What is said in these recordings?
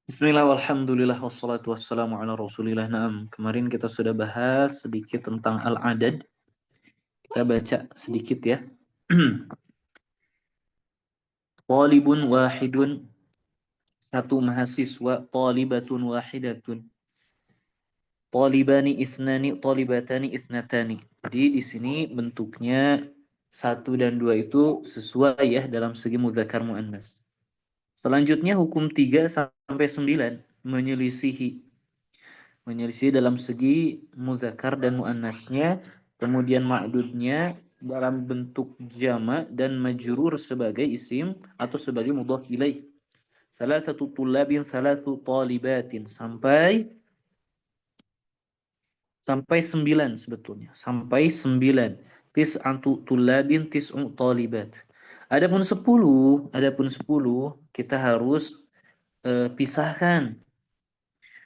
Bismillah, walhamdulillah, wassalatu wassalamu ala rasulillah. Naam, kemarin kita sudah bahas sedikit tentang al-adad. Kita baca sedikit ya. Talibun wahidun, satu mahasiswa. Talibatun wahidatun. Talibani ithnani, talibatani ithnatani. Jadi di sini bentuknya satu dan dua itu sesuai ya dalam segi mudzakkar muannas. Selanjutnya hukum 3 sampai 9 menyelisih dalam segi mudzakkar dan muannasnya, kemudian ma'dudnya dalam bentuk jama dan majrur sebagai isim atau sebagai mudhaf ilaih. Salasatu tullabin, salasu talibatin, sampai 9 sebetulnya. Sampai 9. Tis'atu tullabin, tis'u talibat. Adapun 10 kita harus pisahkan.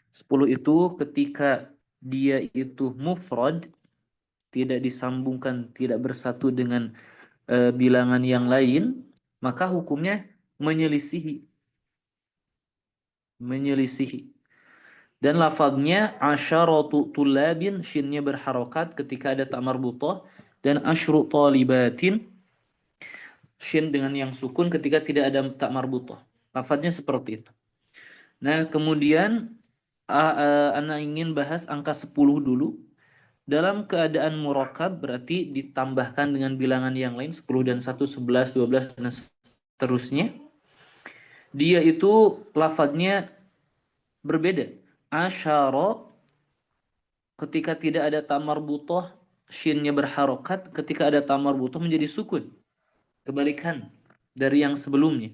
10 itu ketika dia itu mufrad, tidak disambungkan, tidak bersatu dengan bilangan yang lain, maka hukumnya menyelisihi. Dan lafadznya asyaratu tulabin, shinnya berharokat ketika ada ta marbutah, dan asyru talibatin, shin dengan yang sukun ketika tidak ada ta marbutah. Lafadznya seperti itu. Nah, kemudian Ana ingin bahas angka 10 dulu. Dalam keadaan murakab berarti ditambahkan dengan bilangan yang lain, 10 dan 1, 11, 12, dan seterusnya. Dia itu lafadznya berbeda. Asyara ketika tidak ada ta marbutah, shinnya berharokat, ketika ada ta marbutah menjadi sukun. Kebalikan dari yang sebelumnya.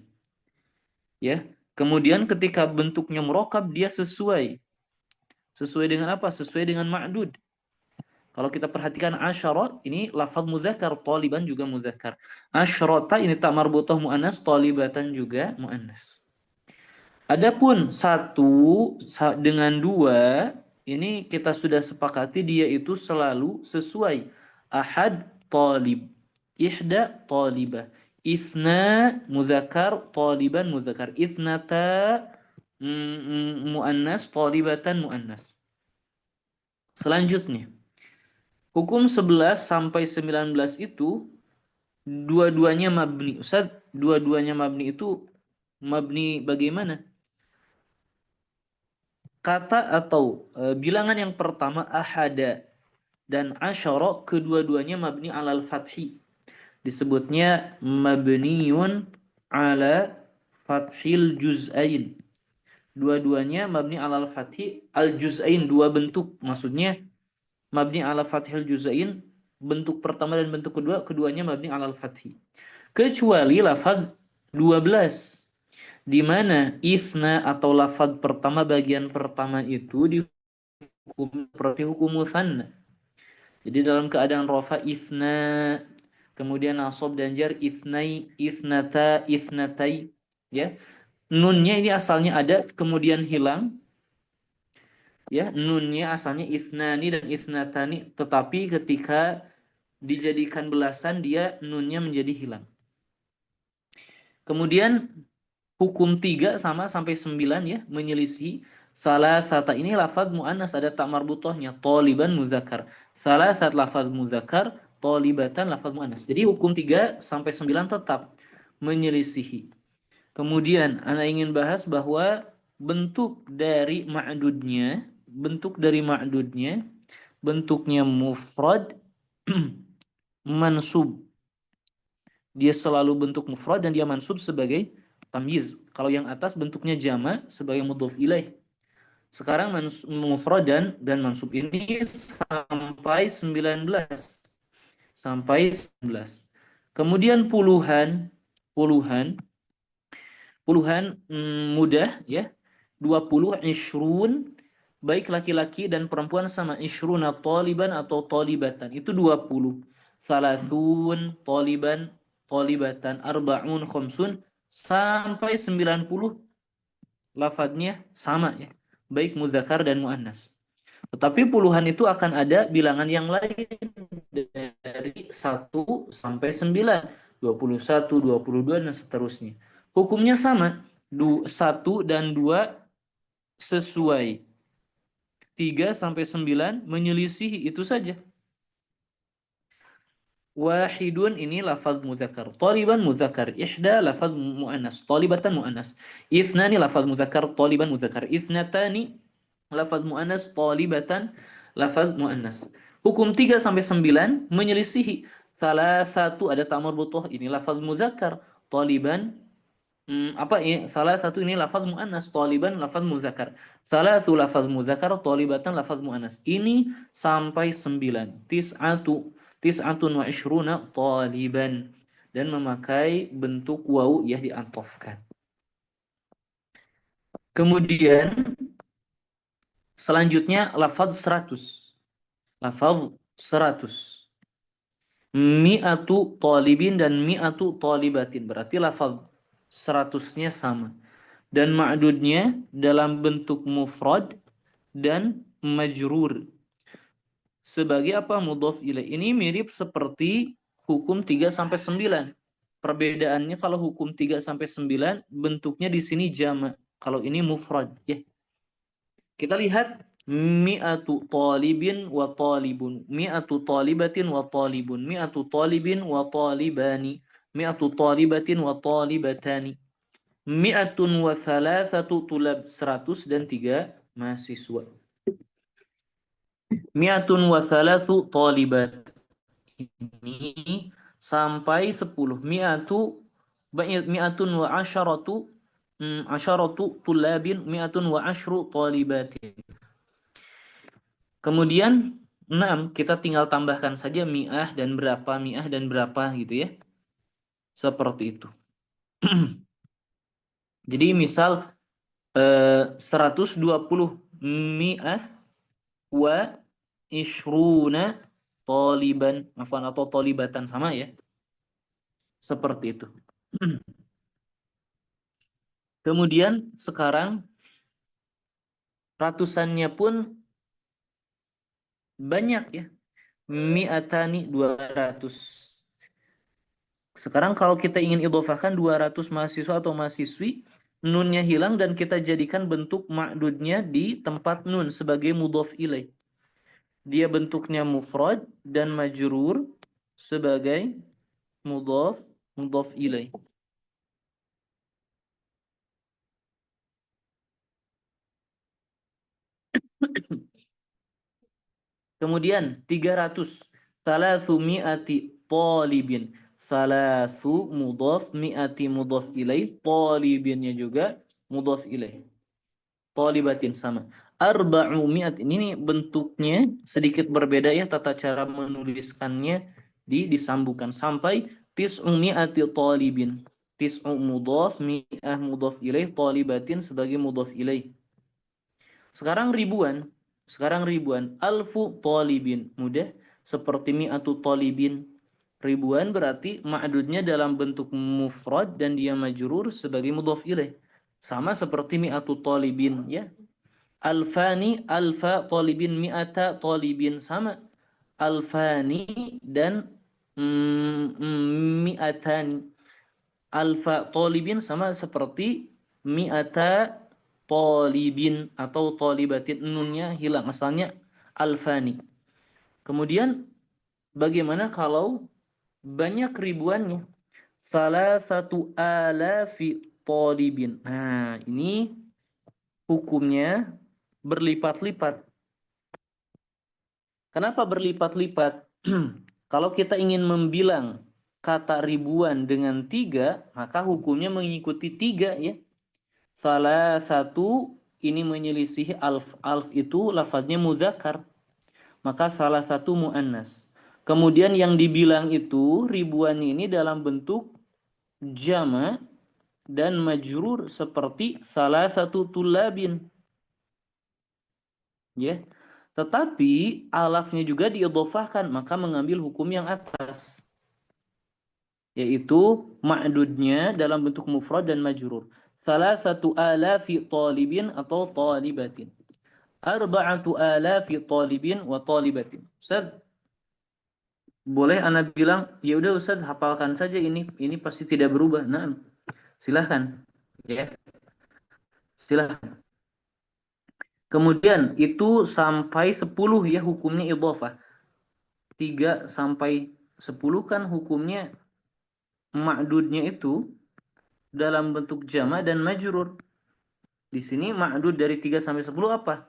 Ya. Kemudian ketika bentuknya murakab, dia sesuai. Sesuai dengan apa? Sesuai dengan ma'dud. Kalau kita perhatikan asyara, ini lafaz mudzakkar, taliban juga mudzakkar. Asyrata ini ta marbutah muannas, talibatan juga muannas. Adapun 1 dengan 2, ini kita sudah sepakati dia itu selalu sesuai. Ahad talib, ihda talibah, ithna mudzakkar, taliban mudzakkar, ithnata muannas, talibatan muannas. Selanjutnya, hukum 11 sampai 19 itu dua-duanya mabni. Ustaz, dua-duanya mabni itu mabni bagaimana? Kata atau bilangan yang pertama ahada dan asyara, kedua-duanya mabni alal fathi. Disebutnya mabniun ala fathil juz'ain. Dua-duanya mabni alal fathi al juz'ain, dua bentuk. Maksudnya mabni ala fathil juz'ain, bentuk pertama dan bentuk kedua, keduanya mabni alal fathi. Kecuali lafaz 12, di mana isna atau lafaz pertama bagian pertama itu dihukum seperti hukum musanna. Jadi dalam keadaan rafa isna, kemudian nasab dan jar isnai, isnata, isnatai, ya. Nunnya ini asalnya ada kemudian hilang. Ya, nunnya asalnya isnani dan isnatani, tetapi ketika dijadikan belasan dia nunnya menjadi hilang. Kemudian hukum 3 sama sampai 9 ya, menyelisih. Salah satu ini lafaz muannas ada ta marbutahnya, taliban muzakkar. Salah satu lafaz muzakkar, talibatan lafaz muannas. Jadi hukum 3 sampai 9 tetap menyelisihi. Kemudian ana ingin bahas bahwa bentuk dari ma'dudnya, bentuknya mufrad mansub. Dia selalu bentuk mufrad dan dia mansub sebagai tamyiz. Kalau yang atas bentuknya jama sebagai mudhof ilaih. Sekarang mufrad dan mansub ini sampai 19. Sampai 19. Kemudian puluhan mudah ya. 20, ishrun, baik laki-laki dan perempuan sama, ishruna taliban atau talibatan, itu 20. Salasun taliban, talibatan, arba'un, khamsun, sampai 90 lafadznya sama ya, baik muzakkar dan muannas. Tetapi puluhan itu akan ada bilangan yang lain dari 1 sampai 9, 21, 22 dan seterusnya. Hukumnya sama. 1 dan 2 sesuai. 3 sampai 9 menyelisihi, itu saja. Wahidun ini lafaz muzakkar. Taliban muzakkar. Ihda lafaz muannas. Talibatan muannas. Ithnani lafaz muzakkar. Taliban muzakkar. Ithnatani lafaz muannas. Talibatan lafaz muannas. Hukum 3 sampai 9 menyelisihi. Salah satu ada ta'mur butuh, ini lafaz muzakkar. Taliban apa ini? Salah satu ini lafaz muannas. Taliban lafaz muzakkar. Salah satu lafaz muzakkar. Talibatan lafaz muannas. Ini sampai 9. Tis'atun wa ishruna taliban, dan memakai bentuk wawu ya diantofkan. Kemudian selanjutnya lafaz 100. Lafaz 100. Mi'atu talibin dan mi'atu talibatin. Berarti lafaz 100-nya sama. Dan ma'dudnya dalam bentuk mufrad dan majrur. Sebagai apa? Mudhaf ilaih. Ini mirip seperti hukum 3 sampai 9. Perbedaannya kalau hukum 3 sampai 9 bentuknya di sini jama'. Kalau ini mufrad, ya. Kita lihat mi'atu talibin wa talibun, mi'atu talibatin wa talibun, mi'atu talibin wa talibani, mi'atu talibatin wa talibatani, mi'atun wa thalathatu tulab, 100 dan 3 mahasiswa. Mi'atun wa thalathu talibat, ini sampai 10. Mi'atun wa asyaratu tulabin, mi'atun wa asyru talibatin. Kemudian 6 kita tinggal tambahkan saja mi'ah dan berapa gitu ya. Seperti itu. Jadi misal 120 mi'ah wa ishruna taliban, atau talibatan, sama ya. Seperti itu. Kemudian sekarang ratusannya pun banyak ya. Mi'atani 200. Sekarang kalau kita ingin idhofahkan 200 mahasiswa atau mahasiswi, nunnya hilang dan kita jadikan bentuk ma'dudnya di tempat nun sebagai mudhof ilaih. Dia bentuknya mufrad dan majrur sebagai mudhof ilaih. Kemudian 300. Salasu mi'ati talibin. Salasu mudhaf, mi'ati mudhaf ilaih, talibinnya juga mudhaf ilaih. Talibatin sama. Arba'u mi'at, ini bentuknya sedikit berbeda ya, tata cara menuliskannya disambungkan sampai tis'u mi'ati talibin. Tis'u mudhaf, mi'ah mudhaf ilaih, talibatin sebagai mudhaf ilaih. Sekarang ribuan. Alfu talibin. Mudah. Seperti mi'atu talibin. Ribuan berarti ma'dudnya dalam bentuk mufrad dan dia majrur sebagai mudhaf ilaih. Sama seperti mi'atu talibin ya. Alfani alfa talibin, mi'ata talibin, sama. Alfani dan mi'atani. Alfa talibin sama seperti mi'ata talibin atau talibatin, nunnya hilang, asalnya alfani. Kemudian bagaimana kalau banyak ribuannya? Salah satu alafi talibin. Nah, ini hukumnya berlipat-lipat. Kenapa berlipat-lipat? Kalau kita ingin membilang kata ribuan dengan 3, maka hukumnya mengikuti 3 ya. Salah satu ini menyelisih alf. Alf itu lafaznya muzakkar. Maka salah satu muannas. Kemudian yang dibilang itu ribuan ini dalam bentuk jama dan majrur seperti salah satu tulabin. Ya. Tetapi alafnya juga diidhofahkan, maka mengambil hukum yang atas, yaitu ma'dudnya dalam bentuk mufrad dan majrur. Salah satu alafi talibin atau talibatin. Arba'atu alafi talibin wa talibatin. Ustaz, boleh Anda bilang, ya udah Ustaz, hafalkan saja ini pasti tidak berubah. Nah, Silahkan. Ya, silahkan. Kemudian itu sampai 10 ya hukumnya idhofah. 3 sampai 10 kan hukumnya ma'dudnya itu dalam bentuk jama' dan majrur. Di sini ma'dud dari 3 sampai 10 apa?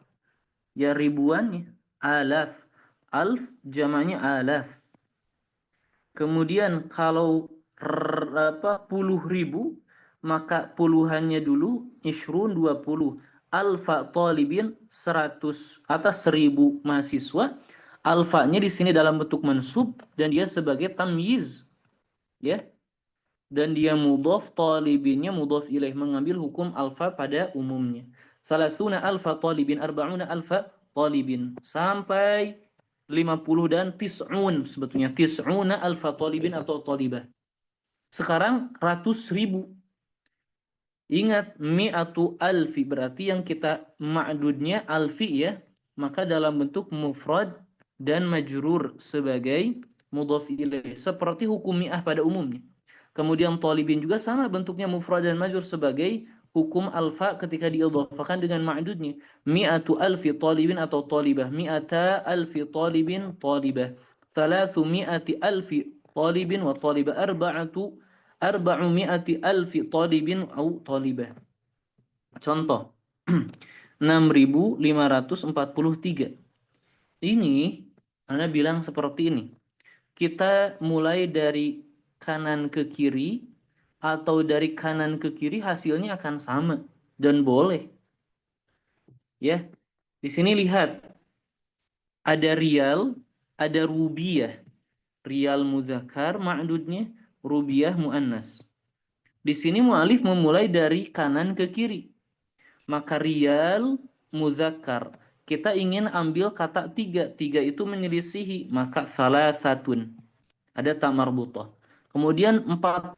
Ya ribuannya. Alaf. Alf jamanya alaf. Kemudian kalau puluh ribu, maka puluhannya dulu ishrun 20. Alfa talibin 100 atas 1000 mahasiswa. Alfanya di sini dalam bentuk mansub dan dia sebagai tamyiz, ya. Dan dia mudhaf, talibinnya mudhaf ilaih, mengambil hukum alfa pada umumnya. Salasuna alfa talibin, arba'una alfa talibin, sampai 50 dan tis'un, sebetulnya tis'una alfa talibin atau talibah. Sekarang ratus ribu. Ingat, mi'atu alfi, berarti yang kita ma'dudnya alfi ya, maka dalam bentuk mufrad dan majrur sebagai mudhaf ilaih, seperti hukum mi'ah pada umumnya. Kemudian talibin juga sama bentuknya mufrad dan majrur sebagai hukum alfa ketika diidhafakan dengan ma'dudnya. Mi'atu alfi talibin atau talibah, mi'ata alfi talibin talibah, thalathu mi'ati alfi talibin wa talibah, arba'u mi'ati alfi talibin au talibah. Contoh 6543. Ini Anda bilang seperti ini. Kita mulai dari kanan ke kiri atau dari kanan ke kiri hasilnya akan sama dan boleh. Ya. Di sini lihat ada riyal, ada rubiyah. Riyal muzakkar ma'dudnya, rubiyah muannas. Di sini mu'alif memulai dari kanan ke kiri. Maka riyal muzakkar, kita ingin ambil kata 3. 3 itu menyelisihi, maka salasatun. Ada ta marbutah. Kemudian 40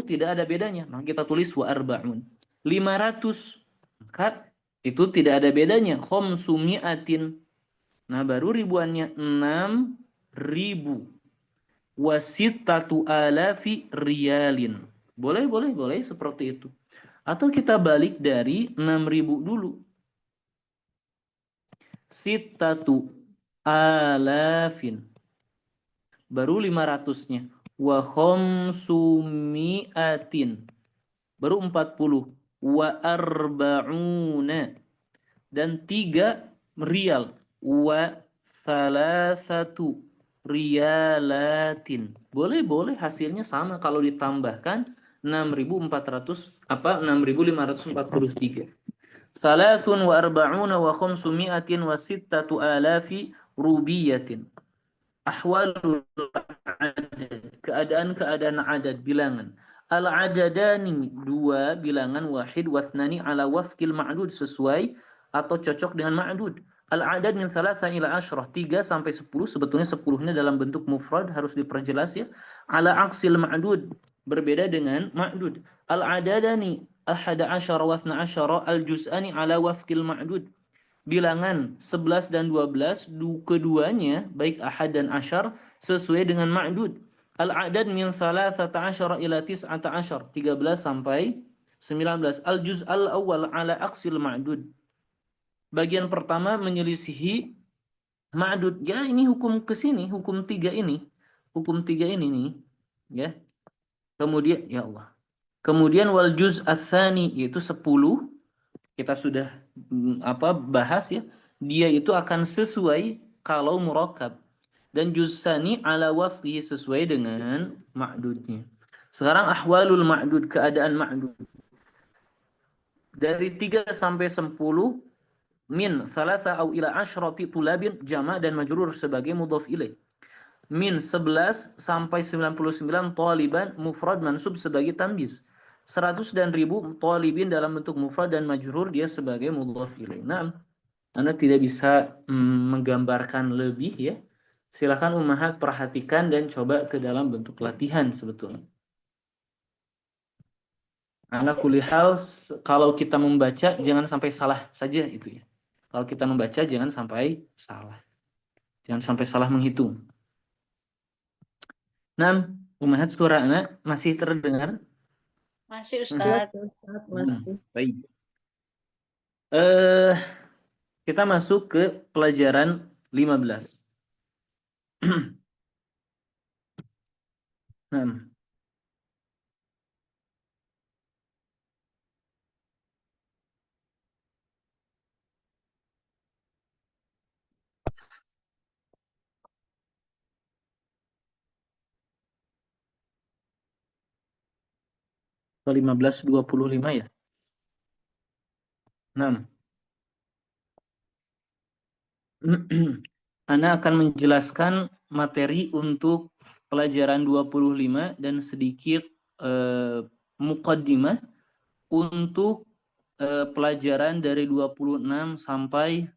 tidak ada bedanya, maka kita tulis wa arba'un. 500, maka itu tidak ada bedanya, khomsumi'atin. Nah, baru ribuannya 6.000. Wasittatu alafi riyalin. Boleh seperti itu. Atau kita balik dari 6.000 dulu. Sittatu alafin. Baru 500-nya. Wa khomsumi'atin. Baru 40. Wa arba'una. Dan 3 rial. Wa salasatu riyalatin. Boleh hasilnya sama kalau ditambahkan 6.543. Thalathun wa arba'una wa khumsumi'atin wa sittatu alafi rubiyatin. Ahwalul adad, keadaan adad, bilangan. Al-adadani, 2 bilangan, wahid wasnani ala wafkil ma'dud, sesuai atau cocok dengan ma'dud. Al-adad min thalatha ila ashrah, 3 sampai 10, sebetulnya 10-nya dalam bentuk mufrad, harus diperjelas ya. Ala aksil ma'dud, berbeda dengan ma'dud. Al-adadani ahada asyara wathna asyara, al-juz'ani ala wafkil ma'dud. Bilangan 11 dan 12, keduanya baik ahad dan asyar sesuai dengan ma'dud. Al-adad min thalathata asyara ila tis'ata asyar, 13 sampai 19. Al-juz' al-awwal ala aqsil ma'dud. Bagian pertama menyelisihi ma'dud. Ya, ini hukum ke sini, hukum 3 ini. Hukum 3 ini nih, ya. Kemudian ya Allah. Kemudian wal juz' ats-tsani, yaitu 10, kita sudah bahas ya, dia itu akan sesuai kalau murakkab, dan juz'ani ala wafqihi, sesuai dengan ma'dudnya. Sekarang ahwalul ma'dud, keadaan ma'dud. Dari 3 sampai 10, min thalatha au ila asyrati tulabin, jama' dan majrur sebagai mudhaf ilaih. Min 11 sampai 99, taliban mufrad mansub sebagai tamyiz. 100 dan 1000, talibin dalam bentuk mufrad dan majrur, dia sebagai mudhaf ilaih. Nah, Anda tidak bisa menggambarkan lebih ya. Silakan ummahat perhatikan dan coba ke dalam bentuk latihan sebetulnya. Ala kulli hal, kalau kita membaca jangan sampai salah saja itu ya. Kalau kita membaca jangan sampai salah. Jangan sampai salah menghitung. Nah, ummahat suara anak masih terdengar? Masih Siap, Ustadz. Ustaz, masih. Baik. Eh, kita masuk ke pelajaran 15. Nah, 15:25 ya. Nah, Anda akan menjelaskan materi untuk pelajaran 25 dan sedikit muqaddimah untuk pelajaran dari 26 sampai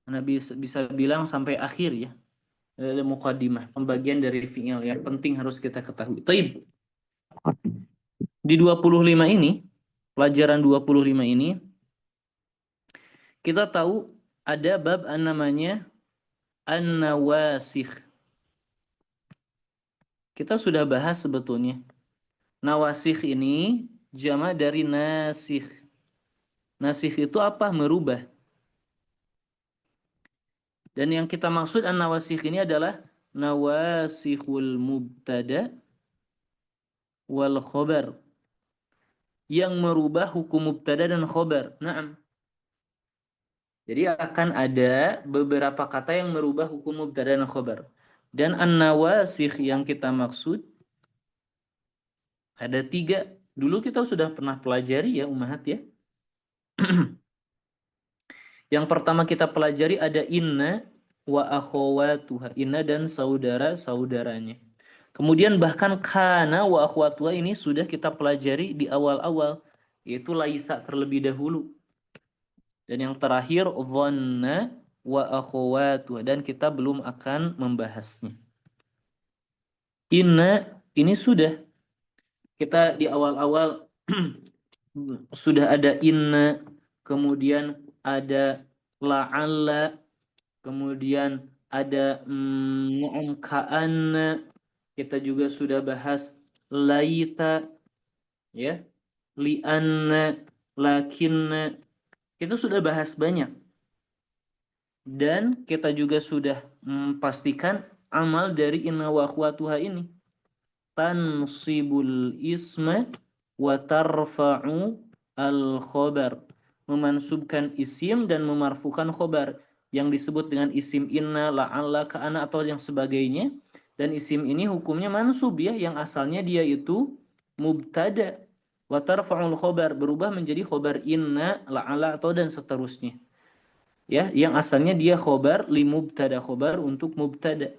Anda bisa bilang sampai akhir ya. Muqaddimah, pembagian dari fi'il yang penting harus kita ketahui. Taib. Di 25 ini, pelajaran 25 ini kita tahu ada bab namanya an-nawasikh. Kita sudah bahas sebetulnya. Nawasikh ini jama dari nasikh. Nasikh itu apa? Merubah. Dan yang kita maksud an-nawasikh ini adalah nawasikhul mubtada wal khobar. Yang merubah hukum mubtada dan khobar. Naam. Jadi akan ada beberapa kata yang merubah hukum mubtada dan khobar. Dan an-nawasikh yang kita maksud ada 3. Dulu kita sudah pernah pelajari ya Ummahat ya. Yang pertama kita pelajari ada inna wa akhawatuha. Inna dan saudara-saudaranya. Kemudian bahkan kana wa akhwatuha ini sudah kita pelajari di awal-awal. Yaitu laisa terlebih dahulu. Dan yang terakhir dhanna wa akhawatuha. Dan kita belum akan membahasnya. Inna ini sudah. Kita di awal-awal sudah ada inna. Kemudian ada la'alla, kemudian ada ka'anna, kita juga sudah bahas laita, ya, li'anna, lakinna, kita sudah bahas banyak. Dan kita juga sudah pastikan amal dari inna wa akhwatuha ini. Tansibul isma wa tarfa'u al-khobar, memansubkan isim dan memarfukan khobar yang disebut dengan isim inna, la'alla, ka'ana atau yang sebagainya. Dan isim ini hukumnya mansub ya, yang asalnya dia itu mubtada. Wa tarfa'ul khobar, berubah menjadi khobar inna, la'alla atau dan seterusnya. Ya, yang asalnya dia khobar li mubtada, khobar untuk mubtada.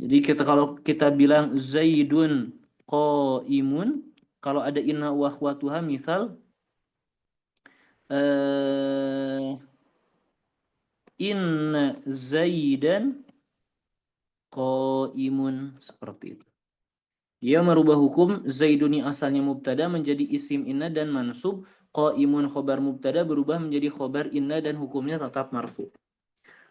Jadi kalau kita bilang Zaidun qaimun, kalau ada inna wa akhwatuha misal inna Zaidan qaimun, seperti itu. Dia merubah hukum Zaiduni asalnya mubtada menjadi isim inna dan mansub, qaimun khobar mubtada berubah menjadi khobar inna dan hukumnya tetap marfu.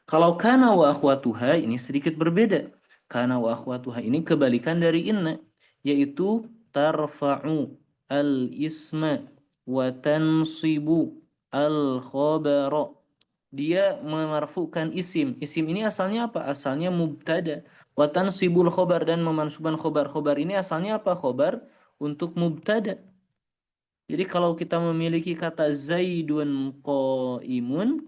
Kalau kana wa akhwatuha ini sedikit berbeda. Kana wa akhwatuha ini kebalikan dari inna, yaitu tarfa'u al-isma wa tansibu al-khabara. Dia memarfukan isim. Isim ini asalnya apa? Asalnya mubtada. Wa tansibul khobar, dan memansuban khobar. Khobar ini asalnya apa? Khobar untuk mubtada. Jadi kalau kita memiliki kata Zaidun qaimun,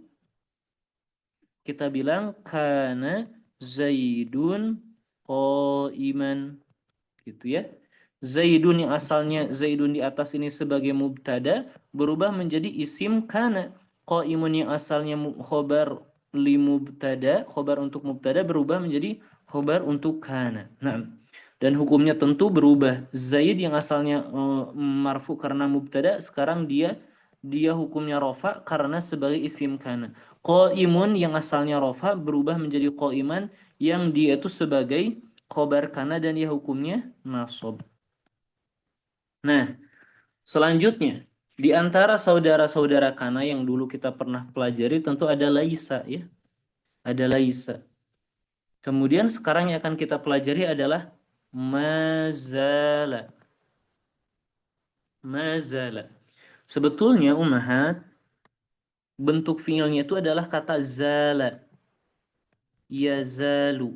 kita bilang kana Zaidun qaiman, gitu ya. Zaidun yang asalnya Zaidun di atas ini sebagai mubtada berubah menjadi isim kana. Qaimun yang asalnya khobar li mubtada, khobar untuk mubtada berubah menjadi khobar untuk kana. Nah, dan hukumnya tentu berubah. Zaid yang asalnya marfu karena mubtada, sekarang dia hukumnya rofa karena sebagai isim kana. Qaimun yang asalnya rofa berubah menjadi qaiman yang dia itu sebagai khobar kana dan dia hukumnya nasab. Nah, selanjutnya di antara saudara-saudara kana yang dulu kita pernah pelajari tentu ada laisa ya. Ada laisa. Kemudian sekarang yang akan kita pelajari adalah mazala. Mazala. Sebetulnya ummahat bentuk fiilnya itu adalah kata zala. Yazalu.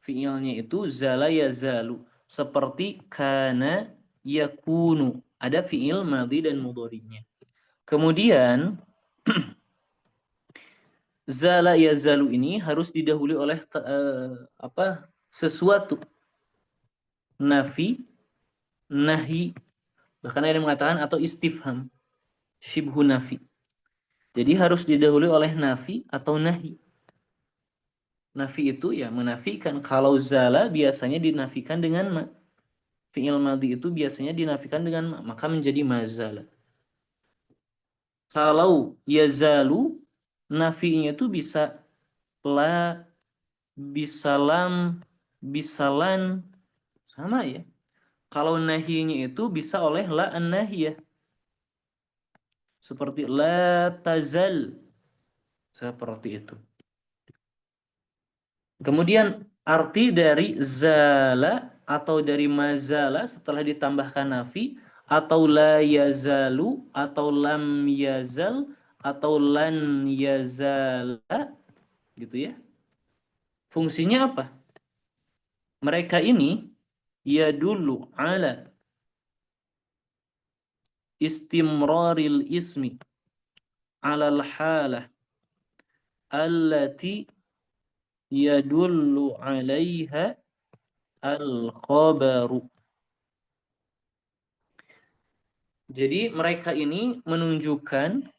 Fiilnya itu zala yazalu. Seperti kana yakunu. Ada fiil madhi dan mudhari'nya. Kemudian zala yazalu ini harus didahului oleh sesuatu. Nafi, nahi, bahkan ada yang mengatakan atau istifham, syibhu nafi. Jadi harus didahului oleh nafi atau nahi. Nafi itu ya menafikan. Kalau zala biasanya dinafikan dengan ma. Fi'il madhi itu biasanya dinafikan dengan ma, maka menjadi mazala. Kalau yazalu, nafinya itu bisa la, bisa lam, bisa lan, sama ya. Kalau nahinya itu bisa oleh la an-nahiyah. Seperti la tazal. Seperti itu. Kemudian arti dari zala atau dari mazala setelah ditambahkan nafi atau la yazalu atau lam yazal atau lan yazala gitu ya. Fungsinya apa? Mereka ini yadullu ala istimraril ismi ala al-halah allati yadullu alaiha al-khabaru. Jadi mereka ini menunjukkan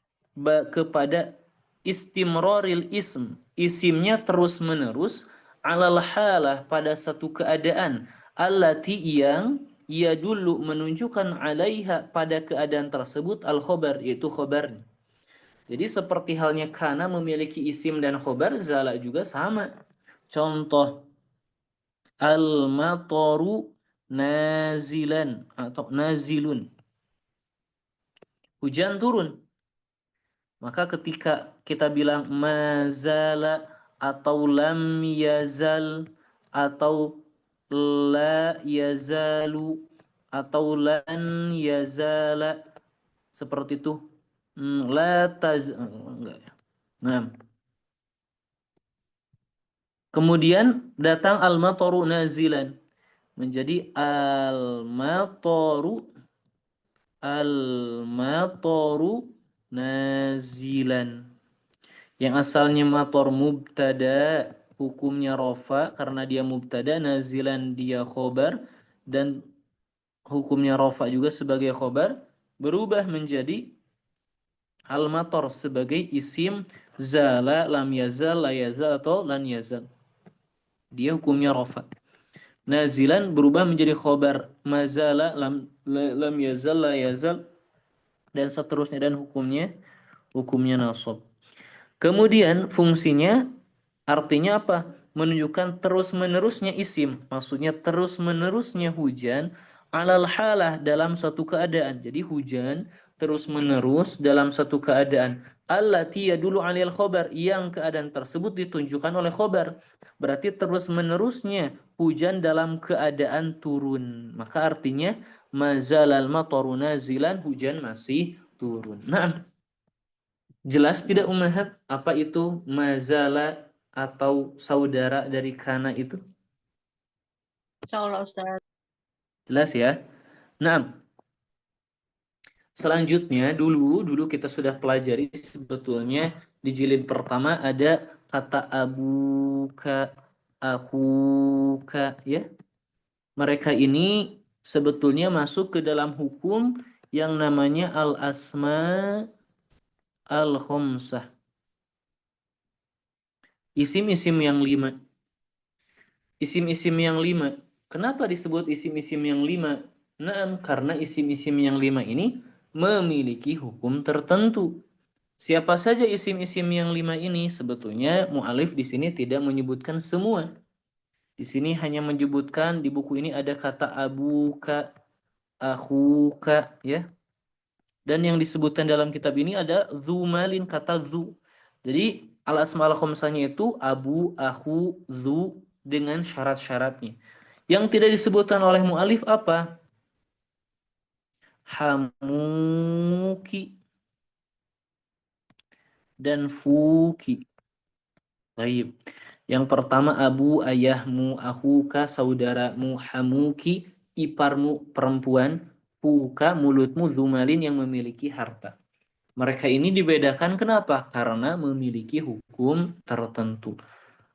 kepada istimraril ism. Isimnya terus menerus alal halah pada satu keadaan. Allati yang yadullu menunjukkan alaiha pada keadaan tersebut al-khobar yaitu khobarnya. Jadi seperti halnya kana memiliki isim dan khobar, zala juga sama. Contoh al-mataru nazilan atau nazilun. Hujan turun. Maka ketika kita bilang mazala atau lam yazal atau la yazalu atau lan yazala seperti itu. La taz enggak ya. Nah. Kemudian datang al-mataru nazilan menjadi al-mataru nazilan. Yang asalnya mator mubtada hukumnya rofa karena dia mubtada, nazilan dia khobar dan hukumnya rofa juga sebagai khobar, berubah menjadi al-mator sebagai isim zala, lam yazal, la yazal atau lan yazal. Dia hukumnya rofa. Nazilan berubah menjadi khobar mazala, lam yazal, la yazal dan seterusnya dan hukumnya nasab. Kemudian fungsinya artinya apa? Menunjukkan terus-menerusnya isim. Maksudnya terus-menerusnya hujan alal halah dalam satu keadaan. Jadi hujan terus-menerus dalam satu keadaan. Allati yadulu 'alal khobar, yang keadaan tersebut ditunjukkan oleh khobar. Berarti terus-menerusnya hujan dalam keadaan turun. Maka artinya mazalal mataru nazilan, hujan masih turun. Nah, jelas tidak ummahat apa itu mazala atau saudara dari kana itu? Insyaallah Ustaz. Jelas ya. Nah, selanjutnya dulu kita sudah pelajari sebetulnya di jilid pertama ada kata abuka, akhuka ya. Mereka ini sebetulnya masuk ke dalam hukum yang namanya al-asma al-khamsah. Isim-isim yang 5. Isim-isim yang 5. Kenapa disebut isim-isim yang 5? Nah, karena isim-isim yang 5 ini memiliki hukum tertentu. Siapa saja isim-isim yang 5 ini? Sebetulnya mu'alif di sini tidak menyebutkan semua. Di sini hanya menyebutkan di buku ini ada kata abuka, akhuka, ya. Dan yang disebutkan dalam kitab ini ada zumalin, kata zu. Jadi al-asma al-khamsahnya itu abu, akhu, zu dengan syarat-syaratnya. Yang tidak disebutkan oleh mu'alif apa? hamuki, dan fuki. Baik. Yang pertama abu, ayahmu, akhuka, saudaramu, hamuki, iparmu perempuan, fuka, mulutmu, zumalin yang memiliki harta. Mereka ini dibedakan kenapa? Karena memiliki hukum tertentu.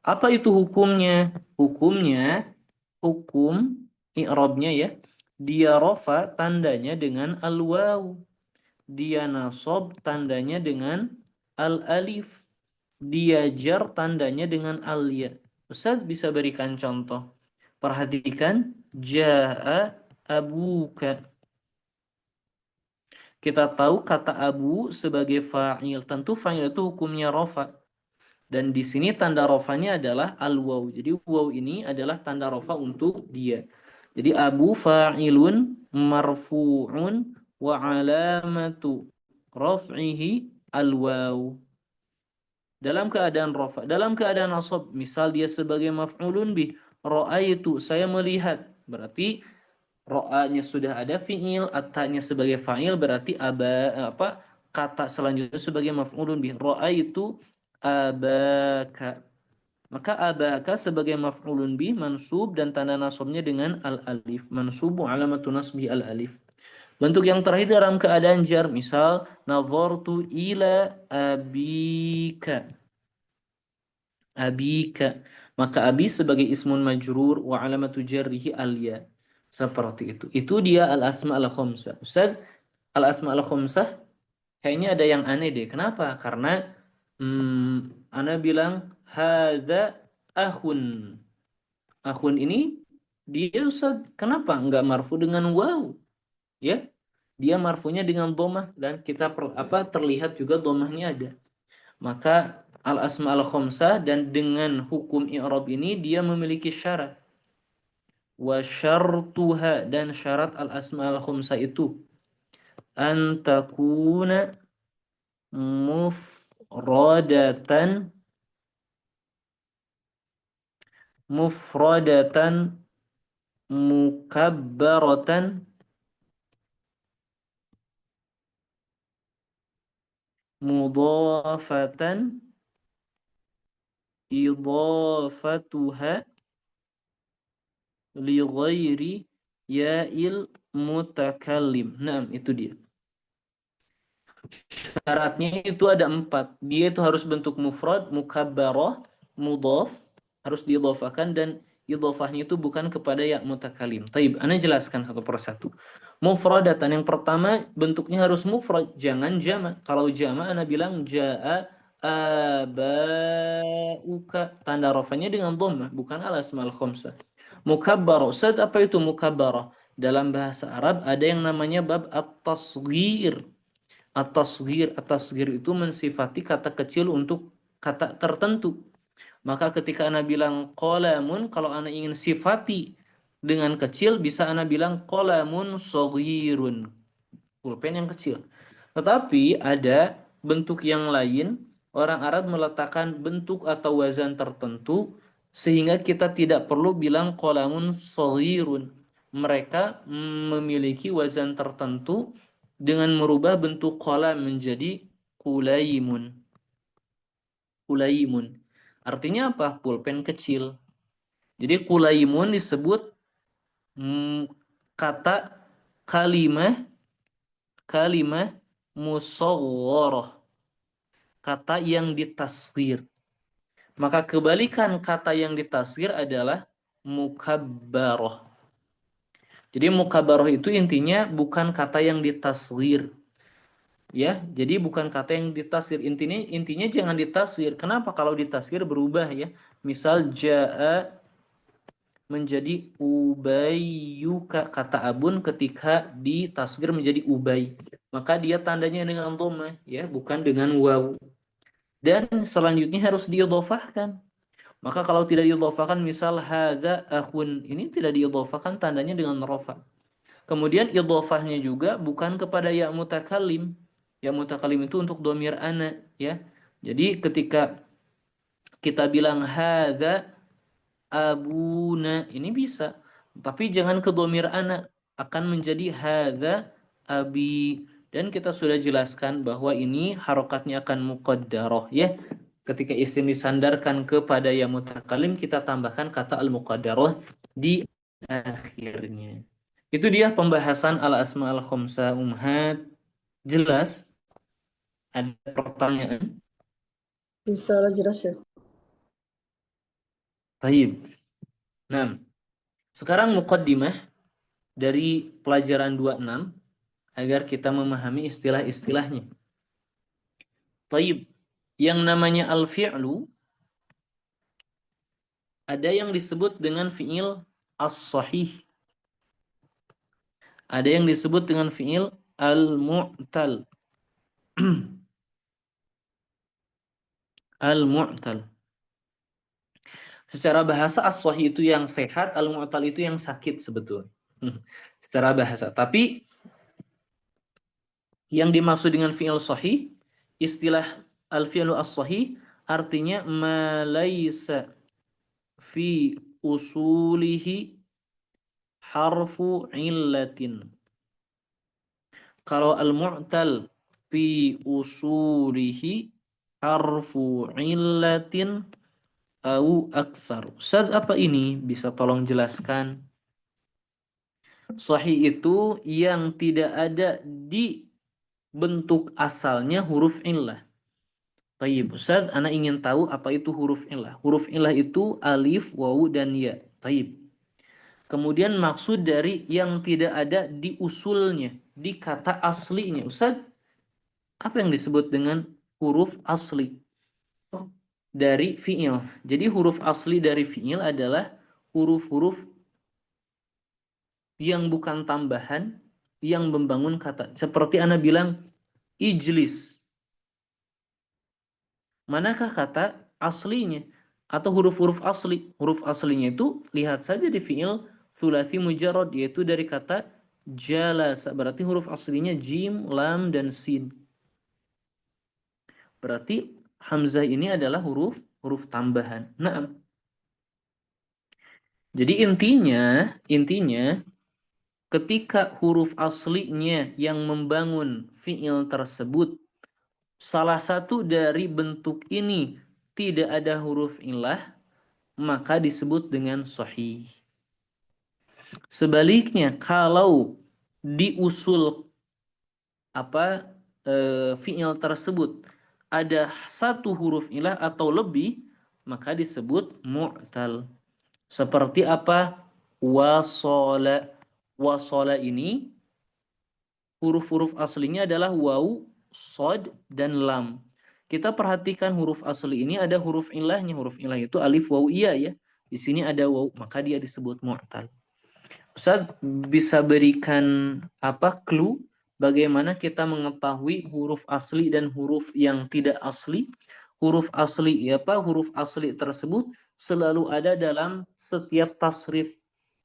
Apa itu hukumnya? Hukumnya, hukum i'rabnya ya. Dia rofa tandanya dengan al-waw. Dia nasob tandanya dengan al-alif. Dia jar tandanya dengan al-ya. Ustaz bisa berikan contoh. Perhatikan. Ja'a abuka. Kita tahu kata abu sebagai fa'il. Tentu fa'il itu hukumnya rofa. Dan di sini tanda rofanya adalah al-waw. Jadi waw ini adalah tanda rofa untuk dia. Jadi abu fa'ilun marfu'un wa alamatu raf'ihi al-waw. Dalam keadaan rofa, dalam keadaan nasab, misal dia sebagai maf'ulun bih, ra'aitu, saya melihat. Berarti ro'anya sudah ada fi'il, atanya sebagai fa'il, berarti kata selanjutnya sebagai maf'ulun bih. Ra'aitu abaka. Maka abaka sebagai maf'ulun bih mansub dan tanda nasabnya dengan al-alif. Mansubu alamatu nasbi al-alif. Bentuk yang terakhir dalam keadaan jar, misal nazartu ila abika. Abika. Maka abi sebagai ismun majrur wa alamatu jarrihi al-ya. Seperti itu. Itu dia al-asma al-khamsah. Ustaz, al-asma al-khamsah kayaknya ada yang aneh deh. Kenapa? Karena ana bilang hadza akhun. Akhun ini dia Ustaz, kenapa enggak marfu dengan waw? Ya, dia marfunya dengan dhammah dan kita terlihat juga dhammahnya ada. Maka al-asma al-khamsah dan dengan hukum i'rab ini dia memiliki syarat. Wa syartuha, dan syarat al-asma al-khamsah itu an takuna mufradatan mukabbaratan mudhafatan idhafatuha li ghairi ya'il mutakallim. Nah, itu dia. Syaratnya itu ada 4. Dia itu harus bentuk mufrad, mukabbarah, mudhaf, harus diidhafakan, dan idhafahnya itu bukan kepada ya mutakalim. Taib, ana jelaskan satu persatu. Mufradatan yang pertama bentuknya harus mufrad, jangan jama'. Kalau jama' ana bilang jaa abauka, tanda rafanya dengan dhammah, bukan al-asmaul khamsah. Mukabbarah, Ustaz, apa itu mukabbarah? Dalam bahasa Arab ada yang namanya bab at-tasghir. At-tasghir itu mensifati kata kecil untuk kata tertentu. Maka ketika ana bilang qalamun, kalau ana ingin sifati dengan kecil, bisa ana bilang qalamun shaghirun, pulpen yang kecil. Tetapi ada bentuk yang lain, orang Arab meletakkan bentuk atau wazan tertentu sehingga kita tidak perlu bilang qalamun shaghirun. Mereka memiliki wazan tertentu dengan merubah bentuk qalam menjadi qulaimun. Qulaimun. Artinya apa? Pulpen kecil. Jadi qulaimun disebut kata kalimah musaghwarah. Kata yang ditasghir. Maka kebalikan kata yang ditasghir adalah mukabbarah. Jadi mukabbarah itu intinya bukan kata yang ditasghir. Ya, jadi bukan kata yang ditasghir. Intinya jangan ditasghir. Kenapa? Kalau ditasghir berubah ya. Misal jaa menjadi ubayyuka, kata abun ketika ditasghir menjadi ubay, maka dia tandanya dengan dhammah ya, bukan dengan waw. Dan selanjutnya harus diidhofahkan. Maka kalau tidak diidhofahkan, misal hadza akhun, ini tidak diidhofahkan, tandanya dengan rafa. Kemudian idhofahnya juga bukan kepada ya mutakallim. Ya mutakallim itu untuk dhamir ana ya. Jadi ketika kita bilang hadza abuna, ini bisa, tapi jangan ke dhamir ana, akan menjadi hadza abi. Dan kita sudah jelaskan bahwa ini harokatnya akan muqaddarah ya. Ketika isim disandarkan kepada yang mutakalim, kita tambahkan kata al-muqaddarah di akhirnya. Itu dia pembahasan al-asma al-khamsa umhat. Jelas? Ada pertanyaan? Bisa lah, jelas ya. Baik. Nah, sekarang muqaddimah dari pelajaran 26 agar kita memahami istilah-istilahnya. Baik. Yang namanya al-fi'lu ada yang disebut dengan fi'il as-sahih. Ada yang disebut dengan fi'il al-mu'tal. Al-mu'tal. Secara bahasa as-sahih itu yang sehat, al-mu'tal itu yang sakit sebetulnya. Secara bahasa. Tapi yang dimaksud dengan fi'il sahih, istilah al-fi'lu as-sahih artinya ma laisa fi usulihi harfu illatin. Kalau al-mu'tal fi usulihi harfu illatin au aktsar. Ustaz, apa ini? Bisa tolong jelaskan? Sahih itu yang tidak ada di bentuk asalnya huruf illah. Tayyib, Ustaz, ana ingin tahu apa itu huruf illah. Huruf illah itu alif, wawu, dan ya. Tayyib. Kemudian maksud dari yang tidak ada di usulnya, di kata aslinya. Ustaz, apa yang disebut dengan huruf asli dari fi'il? Jadi huruf asli dari fi'il adalah huruf-huruf yang bukan tambahan, yang membangun kata. Seperti ana bilang, ijlis. Manakah kata aslinya? Atau huruf-huruf asli? Huruf aslinya itu lihat saja di fi'il thulathi mujarrad, yaitu dari kata jalasa. Berarti huruf aslinya jim, lam, dan sin. Berarti hamzah ini adalah huruf tambahan. Nah, jadi intinya ketika huruf aslinya yang membangun fi'il tersebut, salah satu dari bentuk ini tidak ada huruf illah, maka disebut dengan sahih. Sebaliknya, kalau di usul fi'il tersebut ada satu huruf ilah atau lebih, maka disebut mu'tal. Seperti apa? Wasola. Wasola ini huruf-huruf aslinya adalah waw, sod, dan lam. Kita perhatikan huruf asli ini ada huruf ilahnya. Huruf ilah itu alif, waw, iya ya. Di sini ada waw, maka dia disebut mu'tal. Ustaz bisa berikan clue bagaimana kita mengetahui huruf asli dan huruf yang tidak asli? Huruf asli huruf asli tersebut selalu ada dalam setiap tasrif.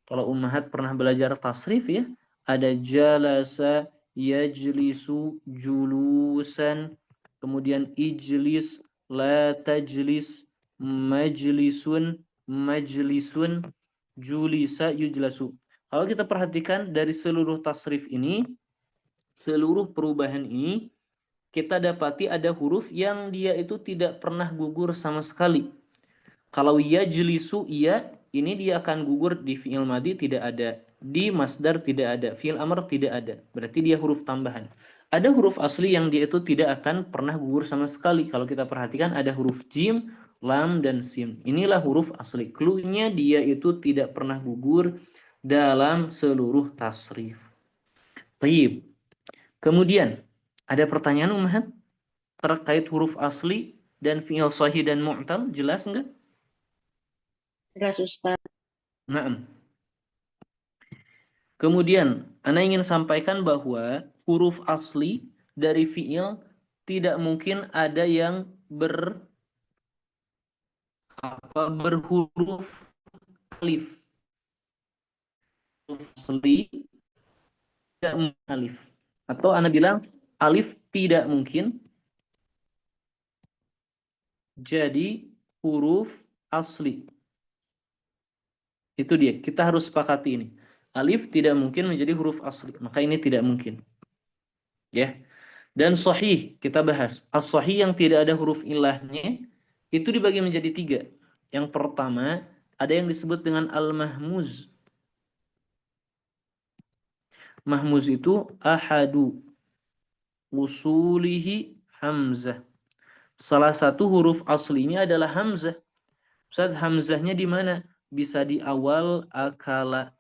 Kalau ummahat pernah belajar tasrif ya, ada jalasa, yajlisu, julusan, kemudian ijlis, la tajlis, majlisun, majlisun, julisa, yujlasu. Kalau kita perhatikan dari seluruh tasrif ini, seluruh perubahan ini, kita dapati ada huruf yang dia itu tidak pernah gugur sama sekali. Kalau yajlisu, iya, ini dia akan gugur di fi'il madhi tidak ada, di masdar tidak ada, fi'il amr tidak ada. Berarti dia huruf tambahan. Ada huruf asli yang dia itu tidak akan pernah gugur sama sekali. Kalau kita perhatikan ada huruf jim, lam, dan sim. Inilah huruf asli. Clue-nya dia itu tidak pernah gugur dalam seluruh tasrif. Baik. Kemudian ada pertanyaan Ummahat terkait huruf asli dan fi'il sahih dan mu'tal, jelas enggak? Jelas, Ustaz. Nah, kemudian ana ingin sampaikan bahwa huruf asli dari fi'il tidak mungkin ada yang berhuruf alif. Huruf asli tidak mungkin alif. Atau ana bilang alif tidak mungkin jadi huruf asli. Itu dia, kita harus sepakati ini. Alif tidak mungkin menjadi huruf asli, maka ini tidak mungkin. Ya. Dan sahih kita bahas. As-sahih yang tidak ada huruf ilahnya itu dibagi menjadi 3. Yang pertama ada yang disebut dengan al-mahmuz. Mahmuz itu ahadu usulihi hamzah. Salah satu huruf aslinya adalah hamzah. Ustaz, hamzahnya di mana? Bisa di awal akala,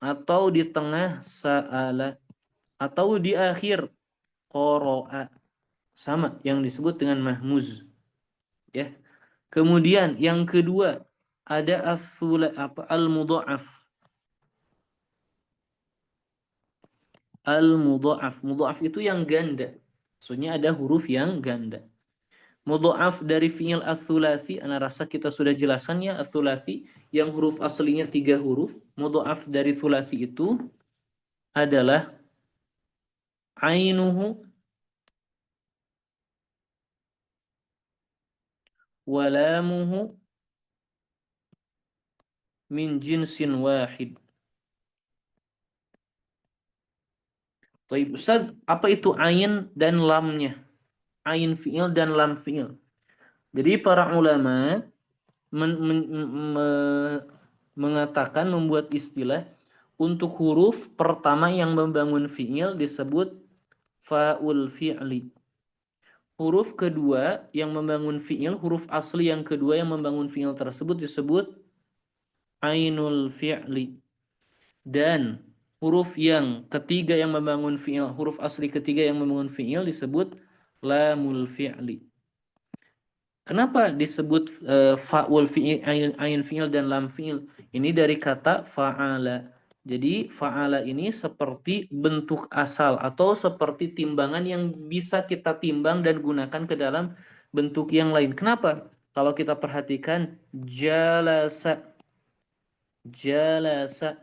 atau di tengah sa'ala, atau di akhir qoro'a. Sama yang disebut dengan mahmuz. Ya. Kemudian yang kedua ada al-mudha'af. Al-mudha'af. Mudha'af itu yang ganda. Maksudnya ada huruf yang ganda. Mudha'af dari fi'il ats-tsulasi, ana rasa kita sudah jelaskan ya, ats-tsulasi yang huruf aslinya 3 huruf. Mudha'af dari tsulasi itu adalah ainuhu wa lamuhu min jinsin wahid. Baik, Ustaz, apa itu ain dan lamnya? Ain fi'il dan lam fi'il. Jadi para ulama mengatakan, membuat istilah untuk huruf pertama yang membangun fi'il disebut fa'ul fi'li. Huruf kedua yang membangun fi'il, huruf asli yang kedua yang membangun fi'il tersebut disebut ainul fi'li. Dan huruf yang ketiga yang membangun fi'il, huruf asli ketiga yang membangun fi'il disebut lamul fi'li. Kenapa disebut fa'ul fi'il, ain fi'il dan lam fi'il? Ini dari kata fa'ala. Jadi fa'ala ini seperti bentuk asal atau seperti timbangan yang bisa kita timbang dan gunakan ke dalam bentuk yang lain. Kenapa? Kalau kita perhatikan jalasa, jalasa,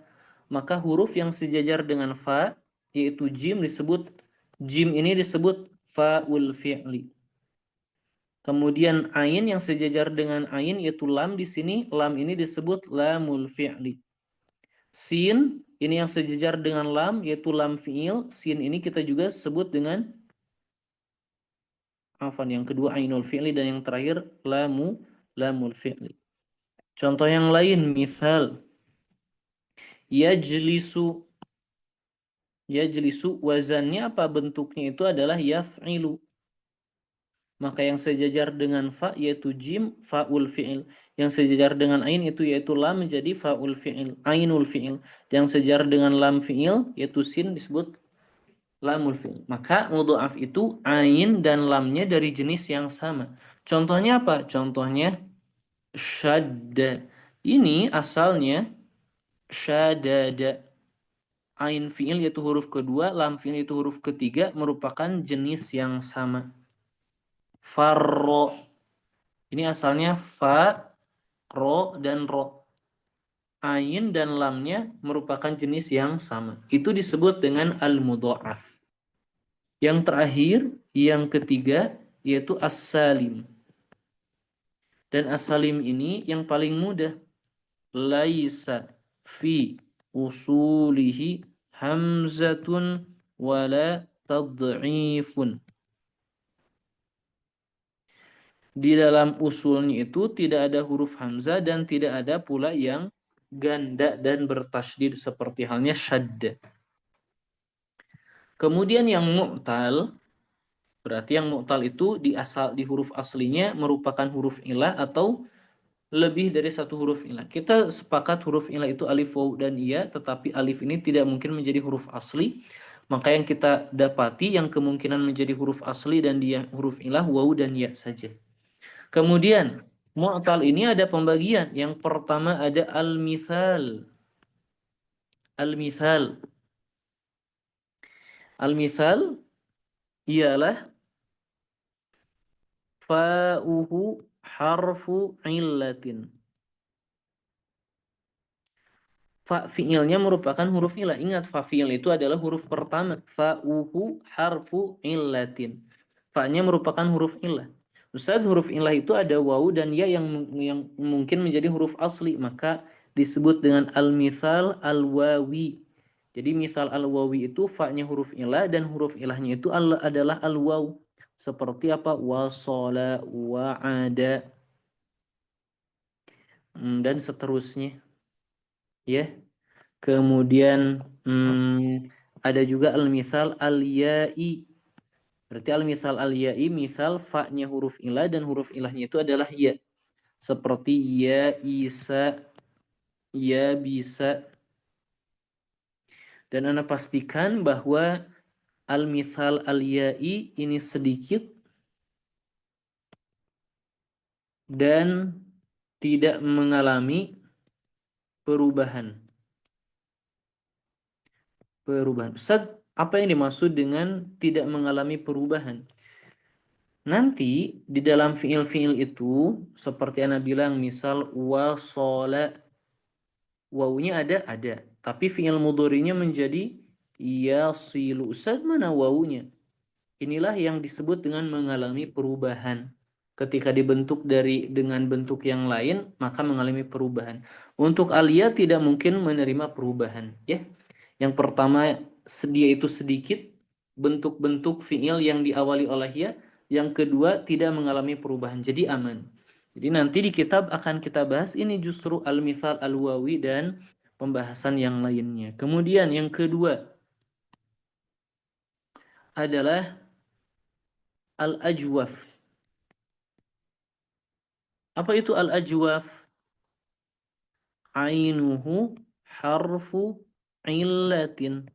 maka huruf yang sejajar dengan fa yaitu jim disebut, jim ini disebut fa'ul fi'li. Kemudian ain yang sejajar dengan ain yaitu lam, di sini lam ini disebut lamul fi'li. Sin ini yang sejajar dengan lam yaitu lam fi'il, sin ini kita juga sebut dengan yang kedua ainul fi'li dan yang terakhir lamul fi'li. Contoh yang lain, misal yajlisu. Yajlisu wazannya apa? Bentuknya itu adalah yaf'ilu. Maka yang sejajar dengan fa yaitu jim, fa'ul fi'il. Yang sejajar dengan ain itu yaitu lam menjadi fa'ul fi'il, ainul fi'il. Yang sejajar dengan lam fi'il yaitu sin disebut lamul fi'il. Maka mudha'af itu ain dan lamnya dari jenis yang sama. Contohnya apa? Contohnya syadda. Ini asalnya syadada. Ain fi'il yaitu huruf kedua, lam fi'il itu huruf ketiga, merupakan jenis yang sama. Farro. Ini asalnya fa, ro, dan ro. Ain dan lamnya merupakan jenis yang sama. Itu disebut dengan al-mudha'af. Yang terakhir, yang ketiga, yaitu as-salim. Dan as-salim ini yang paling mudah. Laisa fi usulihi hamzatun wala tad'ifun. Di dalam usulnya itu tidak ada huruf hamzah dan tidak ada pula yang ganda dan bertasydid seperti halnya syadda. Kemudian yang mu'tal, berarti yang mu'tal itu di huruf aslinya merupakan huruf ilah atau lebih dari satu huruf ilah. Kita sepakat huruf ilah itu alif, waw, dan ya, tetapi alif ini tidak mungkin menjadi huruf asli. Maka yang kita dapati yang kemungkinan menjadi huruf asli dan dia huruf ilah waw dan ya saja. Kemudian mu'tal ini ada pembagian. Yang pertama ada al-mithal. Al-mithal. Al-mithal ialah fa'uhu harfu illatin. Fa fi'ilnya merupakan huruf ilah. Ingat, fa fi'il itu adalah huruf pertama. Fa'uhu harfu illatin. Fa-nya merupakan huruf ilah. Ustaz, huruf ilah itu ada wawu dan ya yang mungkin menjadi huruf asli. Maka disebut dengan al-mithal al-wawi. Jadi misal al-wawi itu fa-nya huruf ilah dan huruf ilahnya itu adalah al-waw. Seperti apa? Wasala, wa'ada, dan seterusnya. Ya. Kemudian ada juga al-misal al-ya'i. Berarti al-misal al-ya'i, misal fa-nya huruf ilah dan huruf ilahnya itu adalah ya. Seperti ya isa, ya bisa. Dan Anda pastikan bahwa al-misal al-ya'i ini sedikit dan tidak mengalami perubahan. Ustaz, apa yang dimaksud dengan tidak mengalami perubahan? Nanti di dalam fiil-fiil itu seperti Anda bilang misal wasala, wawunya ada, tapi fiil mudhari'nya menjadi yasilu. Ustaz, mana wawunya? Inilah yang disebut dengan mengalami perubahan. Ketika dibentuk dengan bentuk yang lain, maka mengalami perubahan. Untuk alia tidak mungkin menerima perubahan, ya. Yang pertama, dia itu sedikit bentuk-bentuk fiil yang diawali oleh ya. Yang kedua, tidak mengalami perubahan. Jadi aman. Jadi nanti di kitab akan kita bahas ini justru al-misal al-wawi dan pembahasan yang lainnya. Kemudian yang kedua adalah al-ajwaf. Apa itu al-ajwaf? Ainuhu harfu illatin.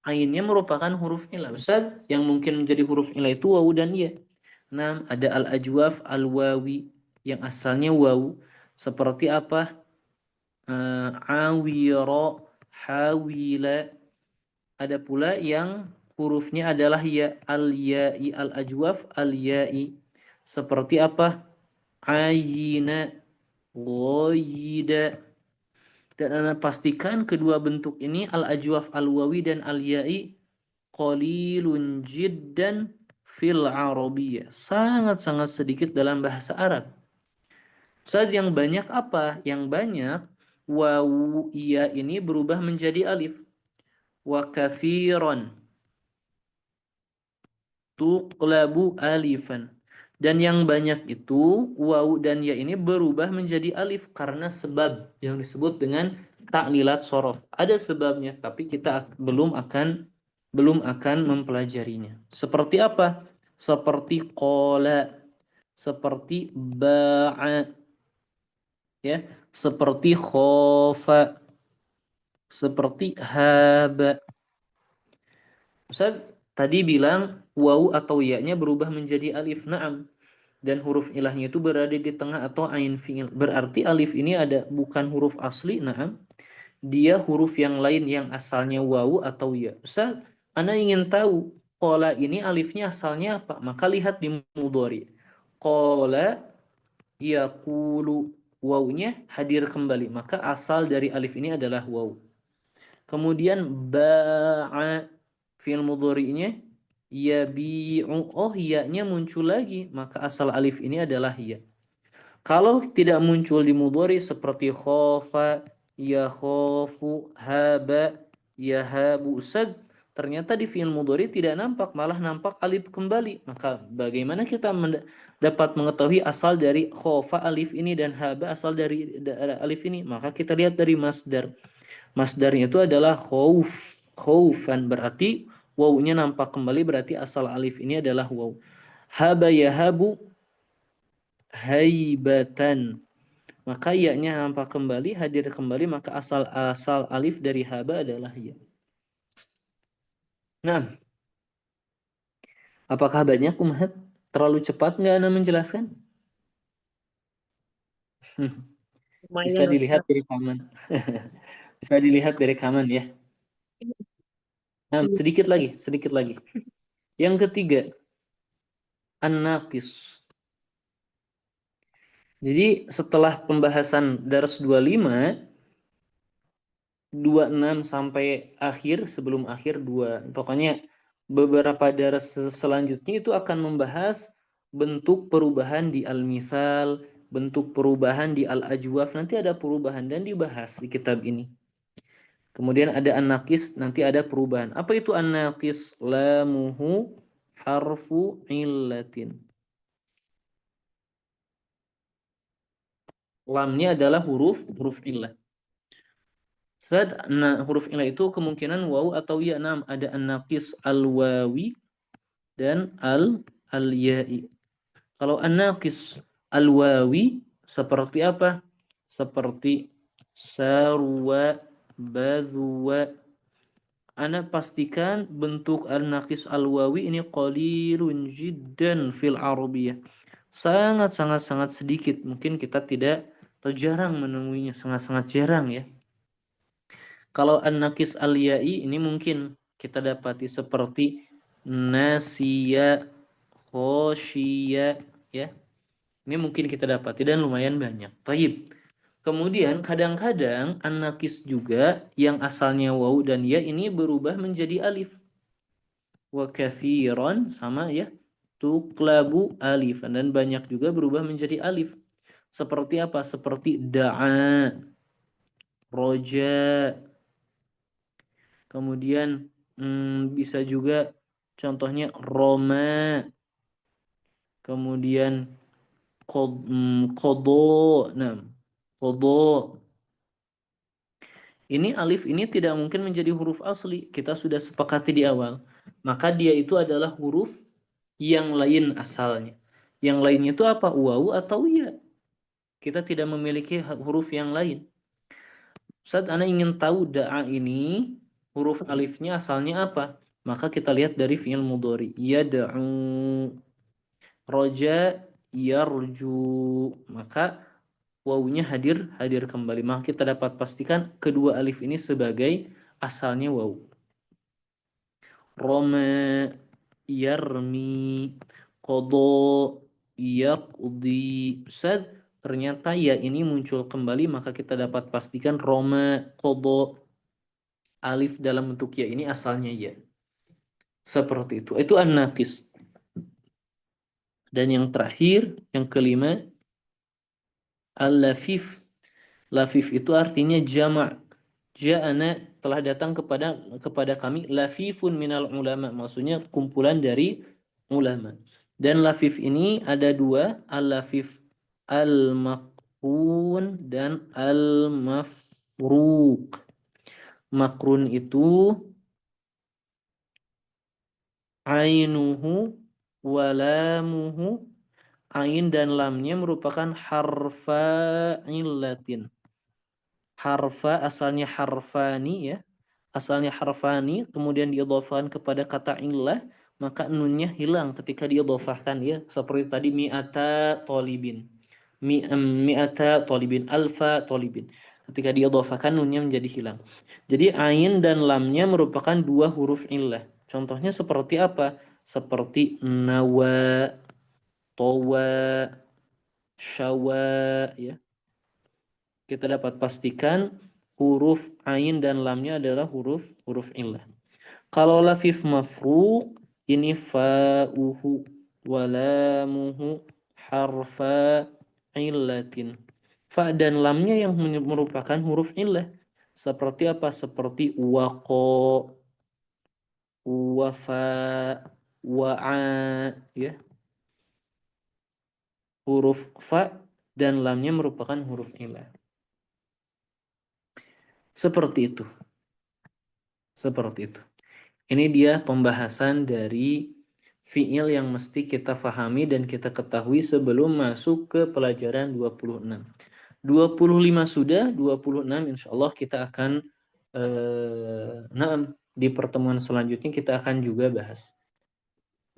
Ainnya merupakan huruf ilah. Ustaz, yang mungkin menjadi huruf ilah itu wawu dan ya. Nah, ada al-ajwaf al-wawi yang asalnya wawu. Seperti apa? Awira, hawila. Ada pula yang hurufnya adalah ya, al-ya'i, al-ajwaf al-ya'i. Seperti apa? Ayina, ghoyida. Dan Anda pastikan kedua bentuk ini al-ajwaf al-wawi dan al-ya'i qalilun jiddan fil arabiyyah. Sangat-sangat sedikit dalam bahasa Arab. Saat yang banyak apa? Yang banyak wawu iya ini berubah menjadi alif. Wa kathiran tuqlabu alifan. Dan yang banyak itu wawu dan ya ini berubah menjadi alif karena sebab yang disebut dengan taklilat sorof. Ada sebabnya, tapi kita belum akan mempelajarinya. Seperti apa? Seperti qala, seperti ba'a, ya, seperti khofa, seperti haba. Ustaz tadi bilang wawu atau ya-nya berubah menjadi alif. Naam. Dan huruf ilahnya itu berada di tengah atau ain fi'il. Berarti alif ini bukan huruf asli. Naam. Dia huruf yang lain yang asalnya wawu atau ya. Ustaz, Anda ingin tahu qala ini alifnya asalnya apa? Maka lihat di mudhari. Qala yaqulu, wawunya hadir kembali. Maka asal dari alif ini adalah wawu. Kemudian ba'a, fi'il mudhari'nya yabi'u, oh ya-nya muncul lagi, maka asal alif ini adalah ya. Kalau tidak muncul di mudhari seperti khofa, yakhofu, haba, yahabu, sad, ternyata di fi'il mudhari tidak nampak, malah nampak alif kembali. Maka bagaimana kita dapat mengetahui asal dari khofa alif ini dan haba asal dari alif ini? Maka kita lihat dari masdar. Masdarnya itu adalah khaufan, berarti wawunya nampak kembali, berarti asal alif ini adalah waw. Haba yahabu haibatan, maka ya-nya nampak kembali, hadir kembali, maka asal alif dari haba adalah ya. Nah, apakah banyak umat? Terlalu cepat nggak Anda menjelaskan? Bisa Lumayan, dilihat Ustaz. dari rekaman. Bisa dilihat dari rekaman ya. Nah, sedikit lagi. Yang ketiga, an-naqis. Jadi setelah pembahasan dars 25, 26 sampai akhir, sebelum akhir pokoknya beberapa dars selanjutnya itu akan membahas bentuk perubahan di al-mithal, bentuk perubahan di al-ajwaf, nanti ada perubahan dan dibahas di kitab ini. Kemudian ada an-naqis, nanti ada perubahan. Apa itu an-naqis? Lamuhu harfu illatin. Lamnya adalah huruf illah. Huruf illah itu kemungkinan waw atau ya. Nam, ada an-naqis al-wawi dan al-ya'i. Kalau an-naqis al-wawi seperti apa? Seperti sarwa, badwa. Ana pastikan bentuk an-naqis al-wawi ini qalilun jiddan fil arabiyah. Sangat sedikit. Mungkin kita tidak atau jarang menemuinya, sangat jarang ya. Kalau an-naqis al-ya'i ini mungkin kita dapati seperti nasiya, khosyiya ya. Ini mungkin kita dapati dan lumayan banyak. Taib. Kemudian kadang-kadang an-naqis juga yang asalnya waw dan ya ini berubah menjadi alif. Wa kathiran sama ya. Tuklabu alif dan banyak juga berubah menjadi alif. Seperti apa? Seperti da'a, roja. Kemudian bisa juga contohnya Roma. Kemudian kodo. Nah, kodo. Ini alif ini tidak mungkin menjadi huruf asli. Kita sudah sepakati di awal. Maka dia itu adalah huruf yang lain asalnya. Yang lainnya itu apa? Wawu atau ya. Kita tidak memiliki huruf yang lain. Saat Anda ingin tahu da'a ini, huruf alifnya asalnya apa? Maka kita lihat dari fi'il mudhari. Yad'u, roja, yarju. Maka wawunya hadir kembali. Maka kita dapat pastikan kedua alif ini sebagai asalnya waw. Roma, yarmi, qada, yaqdi. Ternyata ya ini muncul kembali, maka kita dapat pastikan Roma, qada, alif dalam bentuk ya ini asalnya ya. Seperti itu. Itu an-naqis. Dan yang terakhir, yang kelima, al-lafif. Lafif itu artinya jama'. Ja'ana telah datang kepada kami lafifun minal ulama. Maksudnya kumpulan dari ulama. Dan lafif ini ada dua, al-lafif al-makrun dan al-mafruq. Makrun itu ainuhu walamuhu. Ain dan lamnya merupakan harfa illatin. Harfa asalnya harfani ya. Asalnya harfani kemudian diidhofahkan kepada kata illah, maka nunnya hilang ketika diidhofahkan ya. Seperti tadi mi'ata tolibin. Mi'ata tolibin, alfa tolibin. Ketika diidhofahkan nunnya menjadi hilang. Jadi ain dan lamnya merupakan dua huruf illah. Contohnya seperti apa? Seperti nawa, towa, syawa ya. Kita dapat pastikan huruf ain dan lamnya adalah huruf illah. Kalau lafif mafruq ini fa'uhu walamuhu harfa illatin. Fa dan lamnya yang merupakan huruf illah. Seperti apa? Seperti waqo, wafa, wa'a ya. Huruf fa dan lamnya merupakan huruf illah. Seperti itu. Ini dia pembahasan dari fi'il yang mesti kita fahami dan kita ketahui sebelum masuk ke pelajaran 26. 25 sudah, 26 insya Allah kita akan di pertemuan selanjutnya kita akan juga bahas.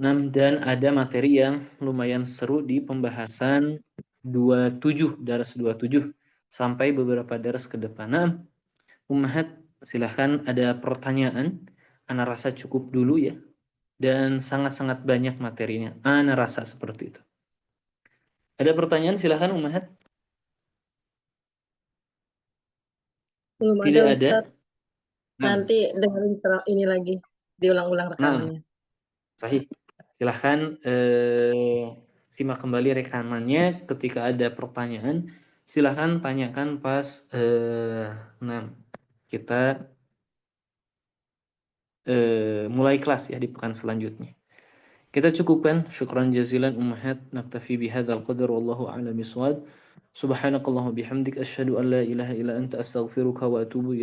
Dan ada materi yang lumayan seru di pembahasan 27, daras 27 sampai beberapa daras ke depan. Ummahat, silahkan ada pertanyaan. Ana rasa cukup dulu ya. Dan sangat-sangat banyak materinya. Ana rasa seperti itu. Ada pertanyaan silahkan Ummahat. Belum Tidak ada ada. Ustadz. Nanti dengerin ini lagi. Diulang-ulang rekamannya. Sahih. Silahkan simak kembali rekamannya. Ketika ada pertanyaan, silahkan tanyakan pas kita mulai kelas ya di pekan selanjutnya. Kita cukupkan. Syukran jazilan ummahat. Naktafi bihadzal qadar wallahu a'lam bishawab. Subhanakallahumma bihamdik asyhadu an la ilaha illa anta astaghfiruka wa atubu ilaik.